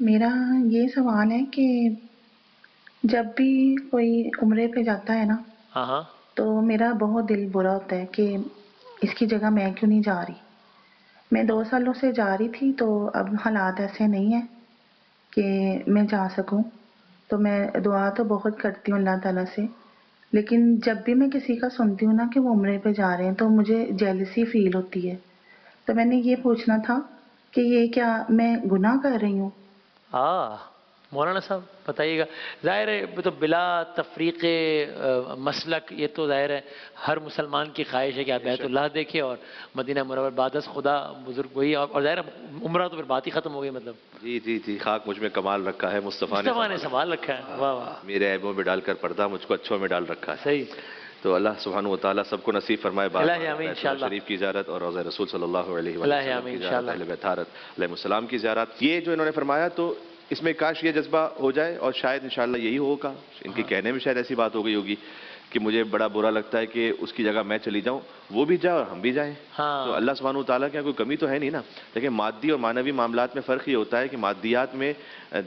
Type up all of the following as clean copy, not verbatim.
میرا یہ سوال ہے کہ جب بھی کوئی عمرے پہ جاتا ہے نا ہاں ہاں تو میرا بہت دل برا ہوتا ہے کہ اس کی جگہ میں کیوں نہیں جا رہی. میں 2 سالوں سے جا رہی تھی تو اب حالات ایسے نہیں ہیں کہ میں جا سکوں. تو میں دعا تو بہت کرتی ہوں اللہ تعالیٰ سے، لیکن جب بھی میں کسی کا سنتی ہوں نا کہ وہ عمرے پہ جا رہے ہیں تو مجھے جیلسی فیل ہوتی ہے. تو میں نے یہ پوچھنا تھا کہ یہ کیا میں گناہ کر رہی ہوں؟ مولانا صاحب بتائیے گا. ظاہر ہے تو بلا تفریق مسلک، یہ تو ظاہر ہے ہر مسلمان کی خواہش ہے کہ آپ بیت اللہ دیکھیں اور مدینہ منورہ بعد از خدا بزرگ وہی، اور ظاہر ہے عمرہ تو پھر بات ہی ختم ہو گئی. مطلب جی جی جی، خاک مجھ میں کمال رکھا ہے، مصطفیٰ نے مصطفیٰ نے سنبھال رکھا ہے. واہ واہ، میرے عیبوں میں ڈال کر پردہ مجھ کو اچھوں میں ڈال رکھا ہے. صحیح. تو اللہ سبحانہ و تعالیٰ سب کو نصیب فرمائے بار الہ بار آمین بیت اللہ انشاءاللہ. شریف کی زیارت اور روضہ رسول صلی اللہ علیہ وآلہ الہ وسلم آمین کی زیارت، انشاءاللہ. اہل بیت علیہ السلام کی زیارت. یہ جو انہوں نے فرمایا تو اس میں کاش یہ جذبہ ہو جائے، اور شاید انشاءاللہ یہی ہوگا. ان کے کہنے میں شاید ایسی بات ہو گئی ہوگی کہ مجھے بڑا برا لگتا ہے کہ اس کی جگہ میں چلی جاؤں، وہ بھی جائے اور ہم بھی جائیں. تو اللہ سبحانہ و تعالیٰ کے یہاں کوئی کمی تو ہے نہیں نا. لیکن مادی اور معنوی معاملات میں فرق یہ ہوتا ہے کہ مادیات میں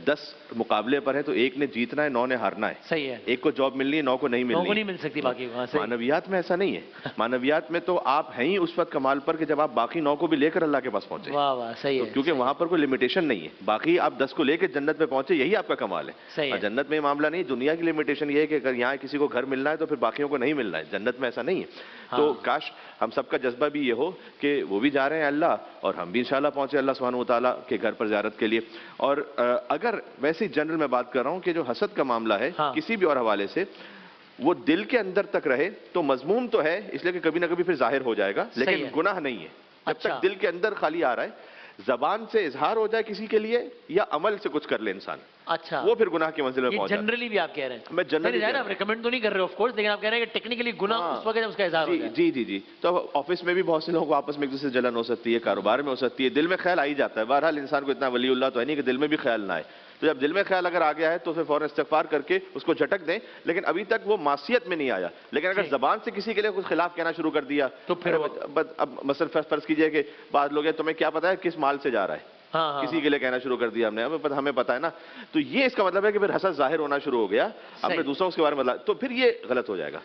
10 مقابلے پر ہے تو ایک نے جیتنا ہے 9 نے ہارنا ہے. صحیح ہے. ایک کو جاب ملنی ہے 9 کو نہیں لوگوں کو ملنی نہیں مل سکتی باقی وہاں سے. معنویات میں ایسا نہیں ہے. معنویات میں تو آپ ہیں ہی اس وقت کمال پر کہ جب آپ باقی 9 کو بھی لے کر اللہ کے پاس پہنچے. واہ واہ، صحیح ہے. کیونکہ وہاں پر کوئی لمیٹیشن نہیں ہے. باقی آپ 10 کو لے کے جنت میں پہنچے، یہی آپ کا کمال ہے. صحیح اور ہے. جنت میں یہ معاملہ نہیں. دنیا کی لمیٹیشن یہ ہے کہ اگر یہاں کسی کو گھر ملنا ہے تو پھر باقیوں کو نہیں ملنا ہے. جنت میں ایسا نہیں ہے. تو کاش ہم سب کا جذبہ بھی یہ ہو کہ وہ بھی جا رہے ہیں اللہ، اور ہم بھی انشاءاللہ پہنچے اللہ سبحانہ و تعالیٰ کے گھر پر زیارت کے لیے. اور اگر ویسے جنرل میں بات کر رہا ہوں کہ جو حسد کا معاملہ ہے کسی بھی اور حوالے سے، وہ دل کے اندر تک رہے تو مذموم تو ہے، اس لیے کہ کبھی نہ کبھی پھر ظاہر ہو جائے گا، لیکن گناہ نہیں ہے. جب تک دل کے اندر خالی آ رہا ہے، زبان سے اظہار ہو جائے کسی کے لیے یا عمل سے کچھ کر لے انسان، اچھا وہ پھر گناہ کی منزل میں پہنچ جاتا ہے. جنرلی بھی آپ کہہ رہے ہیں؟ میں جنرلی آپ ریکمینڈ تو نہیں کر رہے آف کورس، لیکن آپ کہہ رہے ہیں کہ ٹیکنیکلی گناہ اس وقت جب اس کا اظہار ہو جائے. جی جی جی. تو آفس میں بھی بہت سے لوگوں کو آپس میں ایک دوسرے سے جلن ہو سکتی ہے، کاروبار میں ہو سکتی ہے، دل میں خیال آ ہی جاتا ہے. بہرحال انسان کو اتنا ولی اللہ تو ہے نہیں کہ دل میں بھی خیال نہ آئے. تو جب دل میں خیال اگر آ گیا ہے تو پھر فوراً استغفار کر کے اس کو جھٹک دیں. لیکن ابھی تک وہ معصیت میں نہیں آیا. لیکن اگر زبان سے کسی کے لیے کچھ خلاف کہنا شروع کر دیا تو پھر اب مثلا فرض کیجئے کہ بعض لوگ ہیں، تمہیں کیا پتا ہے کس مال سے جا رہا ہے، کسی کے لیے کہنا شروع کر دیا ہم نے، ہمیں پتا ہے نا. تو یہ اس کا مطلب ہے کہ پھر حسد ظاہر ہونا شروع ہو گیا. ہم نے دوسروں کے بارے میں تو پھر یہ غلط ہو جائے گا.